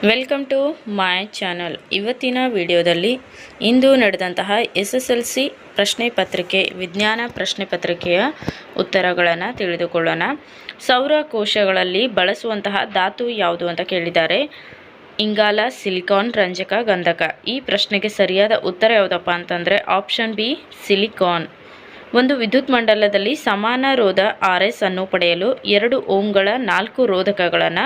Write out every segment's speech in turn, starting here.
Welcome to my channel. ಇವತ್ತಿನ ವಿಡಿಯೋದಲ್ಲಿ ಇಂದು ನಡೆದಂತಹ SSLC ಪ್ರಶ್ನೆ ಪತ್ರಿಕೆ ವಿಜ್ಞಾನ ಪ್ರಶ್ನೆ ಪತ್ರಿಕೆಯ ಉತ್ತರಗಳನ್ನು ತಿಳಿದುಕೊಳ್ಳೋಣ. ಸೌರಕೋಶಗಳಲ್ಲಿ ಬಳಸುವಂತಹ ಧಾತು ಯಾವುದು ಅಂತ ಕೇಳಿದ್ದಾರೆ. ಇಂಗಾಲ, ಸಿಲಿಕಾನ್, ರಂಜಕ, ಗಂಧಕ. ಈ ಪ್ರಶ್ನೆಗೆ ಸರಿಯಾದ ಉತ್ತರ ಯಾವುದಪ್ಪ ಅಂತಂದರೆ ಆಪ್ಷನ್ ಬಿ ಸಿಲಿಕಾನ್. ಒಂದು ವಿದ್ಯುತ್ ಮಂಡಲದಲ್ಲಿ ಸಮಾನ ರೋಧ RS ಅನ್ನು ಪಡೆಯಲು 2 ಓಮ್ಗಳ 4 ರೋಧಕಗಳನ್ನು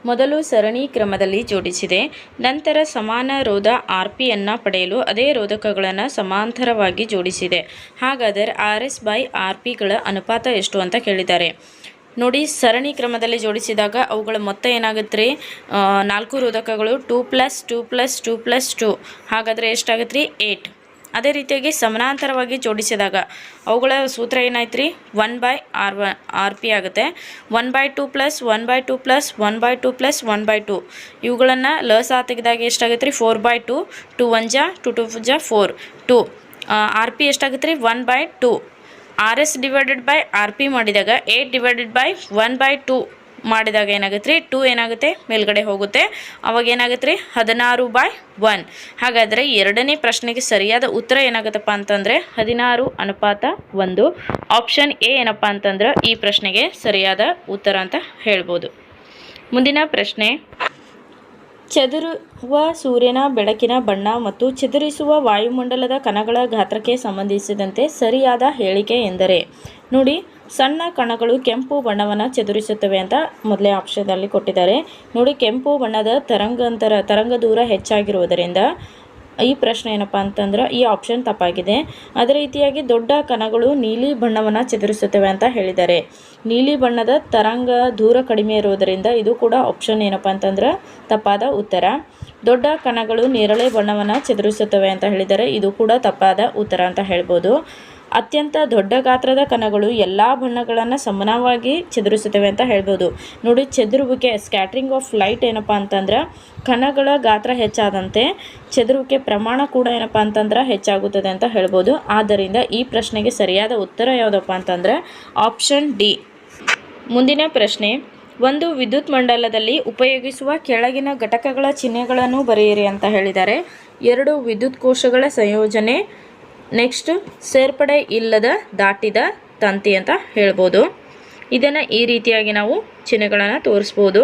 ಮೊದಲು ಸರಣಿ ಕ್ರಮದಲ್ಲಿ ಜೋಡಿಸಿದೆ. ನಂತರ ಸಮಾನ ರೋಧ RP ಅನ್ನು ಪಡೆಯಲು ಅದೇ ರೋಧಕಗಳನ್ನು ಸಮಾಂತರವಾಗಿ ಜೋಡಿಸಿದೆ. ಹಾಗಾದರೆ RS/RPಗಳ ಅನುಪಾತ ಎಷ್ಟು ಅಂತ ಕೇಳಿದ್ದಾರೆ. ನೋಡಿ, ಸರಣಿ ಕ್ರಮದಲ್ಲಿ ಜೋಡಿಸಿದಾಗ ಅವುಗಳ ಮೊತ್ತ ಏನಾಗುತ್ತೆ ರೀ? 4 ರೋಧಕಗಳು 2+2+2+2 ಹಾಗಾದರೆ ಎಷ್ಟಾಗುತ್ತೆ ರೀ? 8. ಅದೇ ರೀತಿಯಾಗಿ ಸಮಾನಾಂತರವಾಗಿ ಜೋಡಿಸಿದಾಗ ಅವುಗಳ ಸೂತ್ರ ಏನಾಯ್ತು ರೀ? 1/RP ಆಗುತ್ತೆ. 1/2+1/2+1/2+1/2 ಇವುಗಳನ್ನು ಲಸ ತೆಗೆದಾಗ ಎಷ್ಟಾಗುತ್ತೆ ರೀ? 4/2. 2 1 ಜಾ 2 2 ಜಾ 4 2. RP ಎಷ್ಟಾಗುತ್ತೆ ರೀ? 1/2. RS ಡಿವೈಡೆಡ್ ಬೈ RP ಮಾಡಿದಾಗ 8/1/2 ಮಾಡಿದಾಗ ಏನಾಗುತ್ತೆ ರೀ? 2 ಏನಾಗುತ್ತೆ? ಮೇಲ್ಗಡೆ ಹೋಗುತ್ತೆ. ಅವಾಗ ಏನಾಗುತ್ತೆ ರೀ? 16/1. ಹಾಗಾದರೆ ಎರಡನೇ ಪ್ರಶ್ನೆಗೆ ಸರಿಯಾದ ಉತ್ತರ ಏನಾಗುತ್ತಪ್ಪ ಅಂತಂದರೆ 16:1. ಆಪ್ಷನ್ ಎ ಏನಪ್ಪ ಅಂತಂದ್ರೆ ಈ ಪ್ರಶ್ನೆಗೆ ಸರಿಯಾದ ಉತ್ತರ ಅಂತ ಹೇಳ್ಬೋದು. ಮುಂದಿನ ಪ್ರಶ್ನೆ, ಚದುರುವ ಸೂರ್ಯನ ಬೆಳಕಿನ ಬಣ್ಣ ಮತ್ತು ಚದುರಿಸುವ ವಾಯುಮಂಡಲದ ಕಣಗಳ ಗಾತ್ರಕ್ಕೆ ಸಂಬಂಧಿಸಿದಂತೆ ಸರಿಯಾದ ಹೇಳಿಕೆ ಎಂದರೆ? ನೋಡಿ, ಸಣ್ಣ ಕಣಗಳು ಕೆಂಪು ಬಣ್ಣವನ್ನು ಚದುರಿಸುತ್ತವೆ ಅಂತ ಮೊದಲೇ ಆಪ್ಷನ್ನಲ್ಲಿ ಕೊಟ್ಟಿದ್ದಾರೆ. ನೋಡಿ, ಕೆಂಪು ಬಣ್ಣದ ತರಂಗ ದೂರ ಹೆಚ್ಚಾಗಿರುವುದರಿಂದ ಈ ಪ್ರಶ್ನೆ ಏನಪ್ಪ ಅಂತಂದ್ರೆ ಈ ಆಪ್ಷನ್ ತಪ್ಪಾಗಿದೆ. ಅದೇ ರೀತಿಯಾಗಿ ದೊಡ್ಡ ಕಣಗಳು ನೀಲಿ ಬಣ್ಣವನ್ನು ಚದುರಿಸುತ್ತವೆ ಅಂತ ಹೇಳಿದ್ದಾರೆ. ನೀಲಿ ಬಣ್ಣದ ತರಂಗ ದೂರ ಕಡಿಮೆ ಇರುವುದರಿಂದ ಇದು ಕೂಡ ಆಪ್ಷನ್ ಏನಪ್ಪ ಅಂತಂದ್ರೆ ತಪ್ಪಾದ ಉತ್ತರ. ದೊಡ್ಡ ಕಣಗಳು ನೇರಳೆ ಬಣ್ಣವನ್ನು ಚದುರಿಸುತ್ತವೆ ಅಂತ ಹೇಳಿದ್ದಾರೆ. ಇದು ಕೂಡ ತಪ್ಪಾದ ಉತ್ತರ ಅಂತ ಹೇಳ್ಬೋದು. ಅತ್ಯಂತ ದೊಡ್ಡ ಗಾತ್ರದ ಕಣಗಳು ಎಲ್ಲ ಬಣ್ಣಗಳನ್ನು ಸಮಾನವಾಗಿ ಚದುರಿಸುತ್ತವೆ ಅಂತ ಹೇಳ್ಬೋದು. ನೋಡಿ, ಚದುರುವಿಕೆ ಸ್ಕ್ಯಾಟ್ರಿಂಗ್ ಆಫ್ ಲೈಟ್ ಏನಪ್ಪ ಅಂತಂದ್ರೆ ಕಣಗಳ ಗಾತ್ರ ಹೆಚ್ಚಾದಂತೆ ಚದುರುವಿಕೆ ಪ್ರಮಾಣ ಕೂಡ ಏನಪ್ಪ ಅಂತಂದ್ರೆ ಹೆಚ್ಚಾಗುತ್ತದೆ ಅಂತ ಹೇಳ್ಬೋದು. ಆದ್ದರಿಂದ ಈ ಪ್ರಶ್ನೆಗೆ ಸರಿಯಾದ ಉತ್ತರ ಯಾವುದಪ್ಪ ಅಂತಂದ್ರೆ ಆಪ್ಷನ್ ಡಿ. ಮುಂದಿನ ಪ್ರಶ್ನೆ, ಒಂದು ವಿದ್ಯುತ್ ಮಂಡಲದಲ್ಲಿ ಉಪಯೋಗಿಸುವ ಕೆಳಗಿನ ಘಟಕಗಳ ಚಿಹ್ನೆಗಳನ್ನು ಬರೆಯಿರಿ ಅಂತ ಹೇಳಿದ್ದಾರೆ. 2 ವಿದ್ಯುತ್ ಕೋಶಗಳ ಸಂಯೋಜನೆ, ನೆಕ್ಸ್ಟ್ ಸೇರ್ಪಡೆ ಇಲ್ಲದ ದಾಟಿದ ತಂತಿ ಅಂತ ಹೇಳ್ಬೋದು. ಇದನ್ನು ಈ ರೀತಿಯಾಗಿ ನಾವು ಚಿಹ್ನೆಗಳನ್ನು ತೋರಿಸ್ಬೋದು.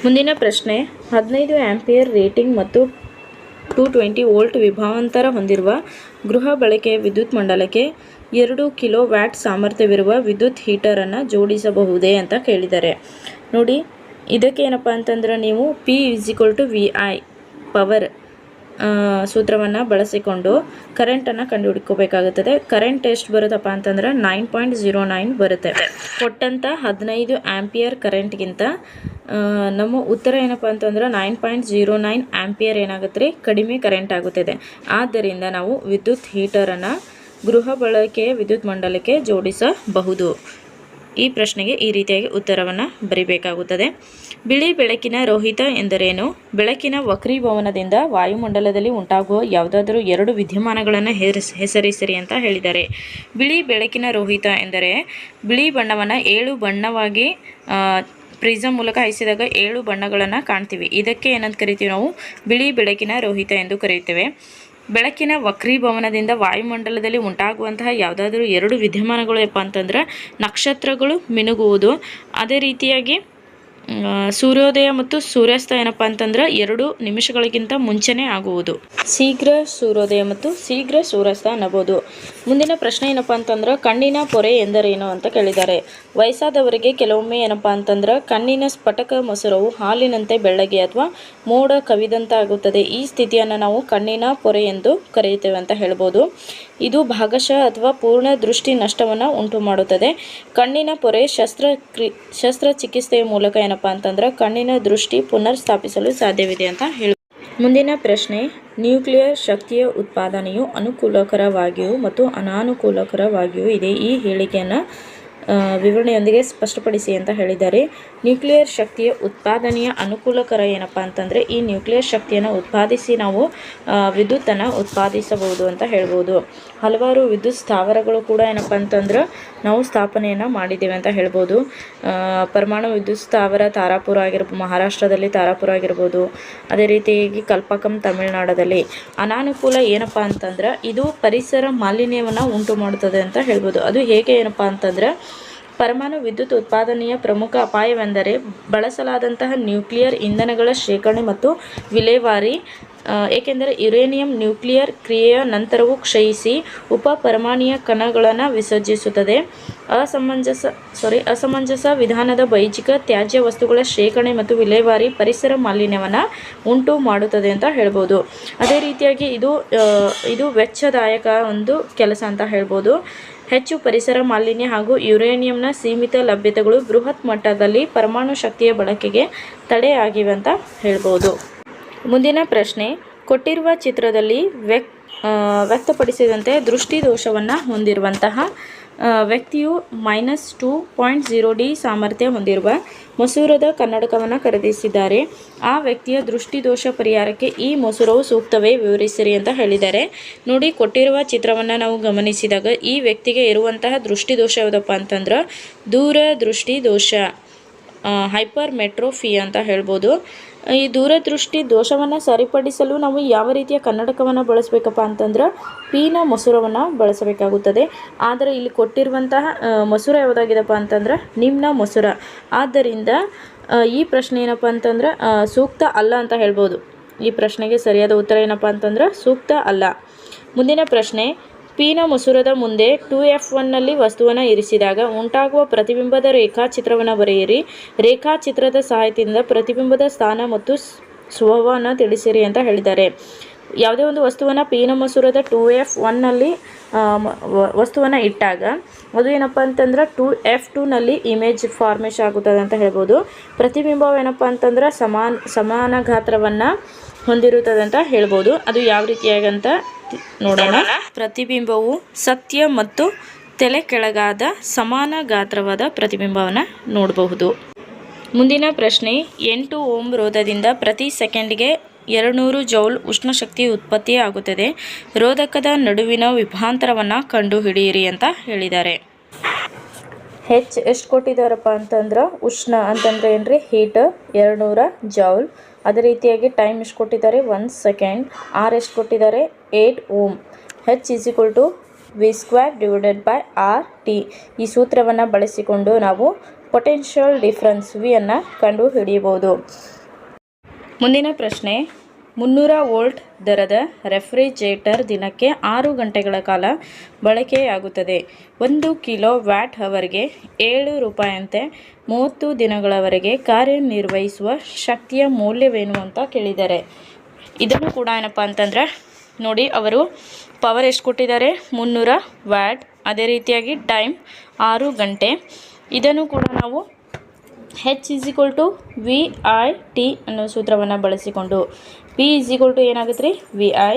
ಮುಂದಿನ ಪ್ರಶ್ನೆ, 15 ಆಂಪಿಯರ್ ರೇಟಿಂಗ್ ಮತ್ತು 220 ವೋಲ್ಟ್ ವಿಭವಾಂತರ ಹೊಂದಿರುವ ಗೃಹ ಬಳಕೆಯ ವಿದ್ಯುತ್ ಮಂಡಲಕ್ಕೆ 2 ಕಿಲೋವ್ಯಾಟ್ ಸಾಮರ್ಥ್ಯವಿರುವ ವಿದ್ಯುತ್ ಹೀಟರನ್ನು ಜೋಡಿಸಬಹುದೇ ಅಂತ ಕೇಳಿದ್ದಾರೆ. ನೋಡಿ, ಇದಕ್ಕೆ ಏನಪ್ಪ ಅಂತಂದ್ರೆ ನೀವು P=VI ಪವರ್ ಸೂತ್ರವನ್ನು ಬಳಸಿಕೊಂಡು ಕರೆಂಟನ್ನು ಕಂಡುಹಿಡ್ಕೋಬೇಕಾಗುತ್ತದೆ. ಕರೆಂಟ್ ಎಷ್ಟು ಬರುತ್ತಪ್ಪ ಅಂತಂದ್ರೆ 9.09 ಬರುತ್ತೆ. ಕೊಟ್ಟಂಥ 15 ಆಂಪಿಯರ್ ಕರೆಂಟ್ಗಿಂತ ನಮ್ಮ ಉತ್ತರ ಏನಪ್ಪ ಅಂತಂದ್ರೆ 9.09 ಆಂಪಿಯರ್ ಏನಾಗುತ್ತೆ ರೀ? ಕಡಿಮೆ ಕರೆಂಟ್ ಆಗುತ್ತದೆ. ಆದ್ದರಿಂದ ನಾವು ವಿದ್ಯುತ್ ಹೀಟರನ್ನು ಗೃಹ ಬಳಕೆಯ ವಿದ್ಯುತ್ ಮಂಡಲಕ್ಕೆ ಜೋಡಿಸಬಹುದು. ಈ ಪ್ರಶ್ನೆಗೆ ಈ ರೀತಿಯಾಗಿ ಉತ್ತರವನ್ನು ಬರಿಬೇಕಾಗುತ್ತದೆ. ಬಿಳಿ ಬೆಳಕಿನ ರೋಹಿತ ಎಂದರೇನು? ಬೆಳಕಿನ ವಕ್ರೀಭವನದಿಂದ ವಾಯುಮಂಡಲದಲ್ಲಿ ಉಂಟಾಗುವ ಯಾವುದಾದರೂ 2 ವಿದ್ಯಮಾನಗಳನ್ನು ಹೆಸರಿಸಿರಿ ಅಂತ ಹೇಳಿದ್ದಾರೆ. ಬಿಳಿ ಬೆಳಕಿನ ರೋಹಿತ ಎಂದರೆ ಬಿಳಿ ಬಣ್ಣವನ್ನು 7 ಬಣ್ಣವಾಗಿ ಪ್ರಿಸಮ್ ಮೂಲಕ ಹಾಯಿಸಿದಾಗ 7 ಬಣ್ಣಗಳನ್ನು ಕಾಣ್ತೀವಿ. ಇದಕ್ಕೆ ಏನಂತ ಕರಿತೀವಿ? ನಾವು ಬಿಳಿ ಬೆಳಕಿನ ರೋಹಿತ ಎಂದು ಕರೆಯುತ್ತೇವೆ. ಬೆಳಕಿನ ವಕ್ರೀಭವನದಿಂದ ವಾಯುಮಂಡಲದಲ್ಲಿ ಉಂಟಾಗುವಂತಹ ಯಾವುದಾದ್ರೂ 2 ವಿದ್ಯಮಾನಗಳು ಏನಪ್ಪ ಅಂತಂದ್ರೆ ನಕ್ಷತ್ರಗಳು ಮಿನುಗುವುದು, ಅದೇ ರೀತಿಯಾಗಿ ಸೂರ್ಯೋದಯ ಮತ್ತು ಸೂರ್ಯಾಸ್ತ ಏನಪ್ಪ ಅಂತಂದ್ರೆ 2 ನಿಮಿಷಗಳಿಗಿಂತ ಮುಂಚೆನೇ ಆಗುವುದು. ಶೀಘ್ರ ಸೂರ್ಯೋದಯ ಮತ್ತು ಶೀಘ್ರ ಸೂರ್ಯಾಸ್ತ ಅನ್ನಬಹುದು. ಮುಂದಿನ ಪ್ರಶ್ನೆ ಏನಪ್ಪ ಅಂತಂದ್ರೆ ಕಣ್ಣಿನ ಪೊರೆ ಎಂದರೇನು ಅಂತ ಕೇಳಿದ್ದಾರೆ. ವಯಸ್ಸಾದವರಿಗೆ ಕೆಲವೊಮ್ಮೆ ಏನಪ್ಪ ಅಂತಂದ್ರೆ ಕಣ್ಣಿನ ಸ್ಫಟಕ ಮೊಸರವು ಹಾಲಿನಂತೆ ಬೆಳ್ಳಗೆ ಅಥವಾ ಮೋಡ ಕವಿದಂತಾಗುತ್ತದೆ. ಈ ಸ್ಥಿತಿಯನ್ನು ನಾವು ಕಣ್ಣಿನ ಪೊರೆ ಎಂದು ಕರೆಯುತ್ತೇವೆ ಅಂತ ಹೇಳ್ಬೋದು. ಇದು ಭಾಗಶಃ ಅಥವಾ ಪೂರ್ಣ ದೃಷ್ಟಿ ನಷ್ಟವನ್ನು ಉಂಟು ಮಾಡುತ್ತದೆ. ಕಣ್ಣಿನ ಪೊರೆ ಶಸ್ತ್ರಚಿಕಿತ್ಸೆಯ ಮೂಲಕ ಏನಪ್ಪ ಅಂತಂದ್ರೆ ಕಣ್ಣಿನ ದೃಷ್ಟಿ ಪುನರ್ ಸ್ಥಾಪಿಸಲು ಸಾಧ್ಯವಿದೆ ಅಂತ ಹೇಳಿ. ಮುಂದಿನ ಪ್ರಶ್ನೆ, ನ್ಯೂಕ್ಲಿಯರ್ ಶಕ್ತಿಯ ಉತ್ಪಾದನೆಯು ಅನುಕೂಲಕರವಾಗಿಯೂ ಮತ್ತು ಅನಾನುಕೂಲಕರವಾಗಿಯೂ ಇದೆ. ಈ ಹೇಳಿಕೆಯನ್ನು ವಿವರಣೆಯೊಂದಿಗೆ ಸ್ಪಷ್ಟಪಡಿಸಿ ಅಂತ ಹೇಳಿದ್ದಾರೆ. ನ್ಯೂಕ್ಲಿಯರ್ ಶಕ್ತಿಯ ಉತ್ಪಾದನೆಯ ಅನುಕೂಲಕರ ಏನಪ್ಪ ಅಂತಂದರೆ ಈ ನ್ಯೂಕ್ಲಿಯರ್ ಶಕ್ತಿಯನ್ನು ಉತ್ಪಾದಿಸಿ ನಾವು ವಿದ್ಯುತ್ತನ್ನು ಉತ್ಪಾದಿಸಬಹುದು ಅಂತ ಹೇಳ್ಬೋದು. ಹಲವಾರು ವಿದ್ಯುತ್ ಸ್ಥಾವರಗಳು ಕೂಡ ಏನಪ್ಪ ಅಂತಂದ್ರೆ ನಾವು ಸ್ಥಾಪನೆಯನ್ನು ಮಾಡಿದ್ದೇವೆ ಅಂತ ಹೇಳ್ಬೋದು. ಪರಮಾಣು ವಿದ್ಯುತ್ ಸ್ಥಾವರ ತಾರಾಪುರ ಮಹಾರಾಷ್ಟ್ರದಲ್ಲಿ ತಾರಾಪುರ ಆಗಿರ್ಬೋದು. ಅದೇ ರೀತಿಯಾಗಿ ಕಲ್ಪಕಂ ತಮಿಳುನಾಡಲ್ಲಿ. ಅನಾನುಕೂಲ ಏನಪ್ಪ ಅಂತಂದ್ರೆ ಇದು ಪರಿಸರ ಮಾಲಿನ್ಯವನ್ನು ಉಂಟು ಮಾಡುತ್ತದೆ ಅಂತ ಹೇಳ್ಬೋದು. ಅದು ಹೇಗೆ ಏನಪ್ಪ ಅಂತಂದ್ರೆ ಪರಮಾಣು ವಿದ್ಯುತ್ ಉತ್ಪಾದನೆಯ ಪ್ರಮುಖ ಅಪಾಯವೆಂದರೆ ಬಳಸಲಾದಂತಹ ನ್ಯೂಕ್ಲಿಯರ್ ಇಂಧನಗಳ ಶೇಖರಣೆ ಮತ್ತು ವಿಲೇವಾರಿ. ಏಕೆಂದರೆ ಯುರೇನಿಯಂ ನ್ಯೂಕ್ಲಿಯರ್ ಕ್ರಿಯೆಯ ನಂತರವೂ ಕ್ಷಯಿಸಿ ಉಪ ಪರಮಾಣುಯ ಕಣಗಳನ್ನು ವಿಸರ್ಜಿಸುತ್ತದೆ. ಅಸಮಂಜಸ ವಿಧಾನದ ಬೈಜಿಕ ತ್ಯಾಜ್ಯ ವಸ್ತುಗಳ ಶೇಖರಣೆ ಮತ್ತು ವಿಲೇವಾರಿ ಪರಿಸರ ಮಾಲಿನ್ಯವನ್ನು ಉಂಟು ಮಾಡುತ್ತದೆ ಅಂತ ಹೇಳ್ಬೋದು. ಅದೇ ರೀತಿಯಾಗಿ ಇದು ವೆಚ್ಚದಾಯಕ ಒಂದು ಕೆಲಸ ಅಂತ ಹೇಳ್ಬೋದು. ಹೆಚ್ಚು ಪರಿಸರ ಮಾಲಿನ್ಯ ಹಾಗೂ ಯುರೇನಿಯಂನ ಸೀಮಿತ ಲಭ್ಯತೆಗಳು ಬೃಹತ್ ಮಟ್ಟದಲ್ಲಿ ಪರಮಾಣು ಶಕ್ತಿಯ ಬಳಕೆಗೆ ತಡೆಯಾಗಿವೆ ಅಂತ ಹೇಳ್ಬೋದು. ಮುಂದಿನ ಪ್ರಶ್ನೆ, ಕೊಟ್ಟಿರುವ ಚಿತ್ರದಲ್ಲಿ ವ್ಯಕ್ತಪಡಿಸಿದಂತೆ ದೃಷ್ಟಿದೋಷವನ್ನು ಹೊಂದಿರುವಂತಹ ವ್ಯಕ್ತಿಯು -2.0D ಸಾಮರ್ಥ್ಯ ಹೊಂದಿರುವ ಮಸೂರದ ಕನ್ನಡಕವನ್ನು ಖರೀದಿಸಿದ್ದಾರೆ. ಆ ವ್ಯಕ್ತಿಯ ದೃಷ್ಟಿದೋಷ ಪರಿಹಾರಕ್ಕೆ ಈ ಮಸೂರವು ಸೂಕ್ತವೇ, ವಿವರಿಸಿರಿ ಅಂತ ಹೇಳಿದ್ದಾರೆ. ನೋಡಿ, ಕೊಟ್ಟಿರುವ ಚಿತ್ರವನ್ನು ನಾವು ಗಮನಿಸಿದಾಗ ಈ ವ್ಯಕ್ತಿಗೆ ಇರುವಂತಹ ದೃಷ್ಟಿದೋಷ ಯಾವುದಪ್ಪ ಅಂತಂದ್ರೆ ದೂರದೃಷ್ಟಿ ದೋಷ, ಹೈಪರ್ಮೆಟ್ರೋಫಿ ಅಂತ ಹೇಳ್ಬೋದು. ಈ ದೂರದೃಷ್ಟಿ ದೋಷವನ್ನು ಸರಿಪಡಿಸಲು ನಾವು ಯಾವ ರೀತಿಯ ಕನ್ನಡಕವನ್ನು ಬಳಸಬೇಕಪ್ಪ ಅಂತಂದ್ರೆ ಪಿನ ಮಸೂರವನ್ನು ಬಳಸಬೇಕಾಗುತ್ತದೆ. ಆದರೆ ಇಲ್ಲಿ ಕೊಟ್ಟಿರುವಂತಹ ಮಸೂರ ಯಾವುದಾಗಿದೆಪ್ಪ ಅಂತಂದ್ರೆ ನಿಮ್ನ ಮಸೂರ. ಆದ್ದರಿಂದ ಈ ಪ್ರಶ್ನೆ ಏನಪ್ಪ ಅಂತಂದ್ರೆ ಸೂಕ್ತ ಅಲ್ಲ ಅಂತ ಹೇಳ್ಬೋದು. ಈ ಪ್ರಶ್ನೆಗೆ ಸರಿಯಾದ ಉತ್ತರ ಏನಪ್ಪ ಅಂತಂದ್ರೆ ಸೂಕ್ತ ಅಲ್ಲ. ಮುಂದಿನ ಪ್ರಶ್ನೆ, ಪಿನ ಮಸೂರದ ಮುಂದೆ 2F1ನಲ್ಲಿ ವಸ್ತುವನ್ನು ಇರಿಸಿದಾಗ ಉಂಟಾಗುವ ಪ್ರತಿಬಿಂಬದ ರೇಖಾಚಿತ್ರವನ್ನು ಬರೆಯಿರಿ. ರೇಖಾಚಿತ್ರದ ಸಹಾಯದಿಂದ ಪ್ರತಿಬಿಂಬದ ಸ್ಥಾನ ಮತ್ತು ಸ್ವಭಾವವನ್ನು ತಿಳಿಸಿರಿ ಅಂತ ಹೇಳಿದ್ದಾರೆ. ಯಾವುದೇ ಒಂದು ವಸ್ತುವನ್ನು ಪಿನ ಮಸೂರದ 2F1ನಲ್ಲಿ ವಸ್ತುವನ್ನು ಇಟ್ಟಾಗ ಅದು ಏನಪ್ಪ ಅಂತಂದ್ರೆ 2F2ನಲ್ಲಿ ಇಮೇಜ್ ಫಾರ್ಮೇಷನ್ ಆಗುತ್ತದೆ ಅಂತ ಹೇಳ್ಬೋದು. ಪ್ರತಿಬಿಂಬವು ಏನಪ್ಪ ಅಂತಂದ್ರೆ ಸಮಾನ ಗಾತ್ರವನ್ನು ಹೊಂದಿರುತ್ತದೆ ಅಂತ ಹೇಳ್ಬೋದು. ಅದು ಯಾವ ರೀತಿಯಾಗಂತ ನೋಡೋಣ. ಪ್ರತಿಬಿಂಬವು ಸತ್ಯ ಮತ್ತು ತಲೆ ಕೆಳಗಾದ ಸಮಾನ ಗಾತ್ರವಾದ ಪ್ರತಿಬಿಂಬವನ್ನು ನೋಡಬಹುದು. ಮುಂದಿನ ಪ್ರಶ್ನೆ, 8 ಓಮ್ ರೋಧದಿಂದ ಪ್ರತಿ ಸೆಕೆಂಡ್ಗೆ 200 ಜೌಲ್ ಉಷ್ಣಶಕ್ತಿ ಉತ್ಪತ್ತಿಯಾಗುತ್ತದೆ. ರೋಧಕದ ನಡುವಿನ ವಿಭಾಂತರವನ್ನು ಕಂಡುಹಿಡಿಯಿರಿ ಅಂತ ಹೇಳಿದ್ದಾರೆ. ಹೆಚ್ ಎಷ್ಟು ಕೊಟ್ಟಿದ್ದಾರಪ್ಪ ಅಂತಂದ್ರೆ ಉಷ್ಣ ಅಂತಂದ್ರೆ ಏನ್ರಿ ಹೀಟ್ 200 ಜೌಲ್. ಅದೇ ರೀತಿಯಾಗಿ ಟೈಮ್ ಎಷ್ಟು ಕೊಟ್ಟಿದ್ದಾರೆ 1 ಸೆಕೆಂಡ್. ಆರ್ ಎಷ್ಟು ಕೊಟ್ಟಿದ್ದಾರೆ 8 ಓಮ್. H = V²/RT. ಈ ಸೂತ್ರವನ್ನು ಬಳಸಿಕೊಂಡು ನಾವು ಪೊಟೆನ್ಷಿಯಲ್ ಡಿಫರೆನ್ಸ್ ವಿಯನ್ನು ಕಂಡು ಹಿಡಿಯಬಹುದು. ಮುಂದಿನ ಪ್ರಶ್ನೆ, 300 ವೋಲ್ಟ್ ದರದ ರೆಫ್ರಿಜರೇಟರ್ ದಿನಕ್ಕೆ 6 ಗಂಟೆಗಳ ಕಾಲ ಬಳಕೆಯಾಗುತ್ತದೆ. 1 ಕಿಲೋ ವ್ಯಾಟ್ ಅವರ್ಗೆ 7 ರೂಪಾಯಿಯಂತೆ 30 ದಿನಗಳವರೆಗೆ ಕಾರ್ಯನಿರ್ವಹಿಸುವ ಶಕ್ತಿಯ ಮೌಲ್ಯವೇನು ಅಂತ ಕೇಳಿದ್ದಾರೆ. ಇದನ್ನು ಕೂಡ ಏನಪ್ಪ ಅಂತಂದ್ರೆ ನೋಡಿ, ಅವರು ಪವರ್ ಎಷ್ಟು ಕೊಟ್ಟಿದ್ದಾರೆ 300 ವ್ಯಾಟ್. ಅದೇ ರೀತಿಯಾಗಿ ಟೈಮ್ 6 ಗಂಟೆ. ಇದನ್ನು ಕೂಡ ನಾವು H = VIT ಅನ್ನೋ ಸೂತ್ರವನ್ನು ಬಳಸಿಕೊಂಡು P = ಏನಾಗುತ್ತೆ ರೀ VI.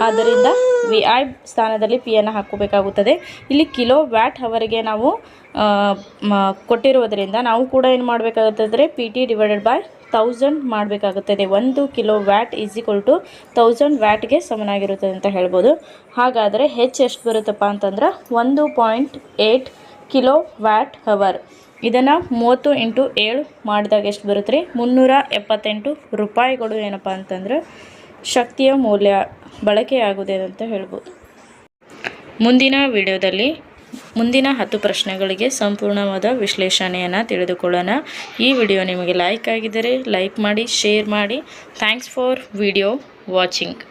ಆದ್ದರಿಂದ VI ಸ್ಥಾನದಲ್ಲಿ Pಯನ್ನು ಹಾಕೋಬೇಕಾಗುತ್ತದೆ. ಇಲ್ಲಿ ಕಿಲೋ ವ್ಯಾಟ್ ಅವರಿಗೆ ನಾವು ಕೊಟ್ಟಿರುವುದರಿಂದ ನಾವು ಕೂಡ ಏನು ಮಾಡಬೇಕಾಗುತ್ತದೆ PT / 1000 ಮಾಡಬೇಕಾಗುತ್ತದೆ. 1 ಕಿಲೋ ವ್ಯಾಟ್ = 1000 ವ್ಯಾಟ್ಗೆ ಸಮನಾಗಿರುತ್ತದೆ ಅಂತ ಹೇಳ್ಬೋದು. ಹಾಗಾದರೆ H ಎಷ್ಟು ಬರುತ್ತಪ್ಪ ಅಂತಂದ್ರೆ 1.8 ಕಿಲೋ ವ್ಯಾಟ್ ಅವರ್. ಇದನ್ನು 30 × 7 ಮಾಡಿದಾಗ ಎಷ್ಟು ಬರುತ್ತೆ ರೀ 378 ರೂಪಾಯಿಗಳು ಏನಪ್ಪ ಅಂತಂದ್ರೆ ಶಕ್ತಿಯ ಮೌಲ್ಯ ಬಳಕೆಯಾಗುತ್ತದೆ ಅಂತ ಹೇಳ್ಬೋದು. ಮುಂದಿನ ವಿಡಿಯೋದಲ್ಲಿ ಮುಂದಿನ 10 ಪ್ರಶ್ನೆಗಳಿಗೆ ಸಂಪೂರ್ಣವಾದ ವಿಶ್ಲೇಷಣೆಯನ್ನು ತಿಳಿದುಕೊಳ್ಳೋಣ. ಈ ವಿಡಿಯೋ ನಿಮಗೆ ಲೈಕ್ ಆಗಿದ್ದರೆ ಲೈಕ್ ಮಾಡಿ, ಶೇರ್ ಮಾಡಿ. Thanks for video watching.